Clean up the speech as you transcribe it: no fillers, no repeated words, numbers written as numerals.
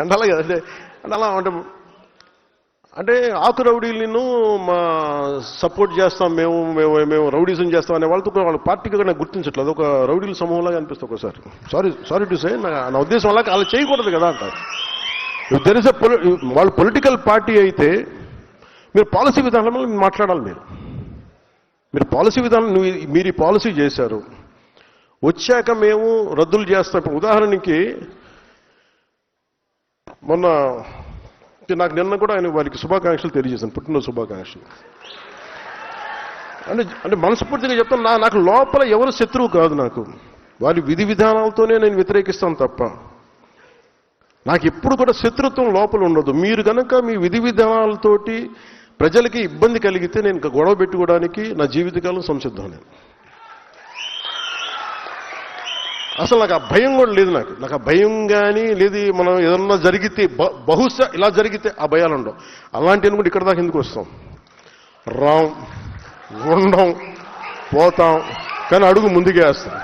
అంటే అలాగే అంటే అలా అంటే ఆకు రౌడీలను మా సపోర్ట్ చేస్తాం మేము మేము మేము రౌడీజం చేస్తాం అనే వాళ్ళతో వాళ్ళ పార్టీగా నాకు గుర్తించట్లేదు. ఒక రౌడీల సమూహంలాగా అనిపిస్తుంది ఒకసారి. సారీ టు సే, నా ఉద్దేశం అలా అలా చేయకూడదు కదా అంటారు. తెలిసే వాళ్ళు పొలిటికల్ పార్టీ అయితే మీరు పాలసీ విధానంలో మాట్లాడాలి. మీరు పాలసీ విధానం మీరు ఈ పాలసీ చేశారు, వచ్చాక మేము రద్దులు చేస్తాం. ఇప్పుడు ఉదాహరణకి మొన్న నాకు నిన్న కూడా ఆయన వారికి శుభాకాంక్షలు తెలియజేశాను, పుట్టినరోజు శుభాకాంక్షలు. అంటే మనస్ఫూర్తిగా చెప్తాను, నాకు లోపల ఎవరు శత్రువు కాదు. నాకు వారి విధి విధానాలతోనే నేను వ్యతిరేకిస్తాను తప్ప నాకు ఎప్పుడు కూడా శత్రుత్వం లోపల ఉండదు. మీరు కనుక మీ విధి విధానాలతోటి ప్రజలకి ఇబ్బంది కలిగితే నేను ఇంకా గొడవ పెట్టుకోవడానికి నా జీవితకాలం సంసిద్ధం. నేను అసలు నాకు ఆ భయం కూడా లేదు. నాకు ఆ భయం కానీ లేదు. మనం ఏదన్నా జరిగితే బహుశా ఇలా జరిగితే ఆ భయాలు ఉండవు. అలాంటి అనుకుంటే ఇక్కడ దాకా ఎందుకు వస్తాం? రాం ఉండం పోతాం, కానీ అడుగు ముందుకే వేస్తాం.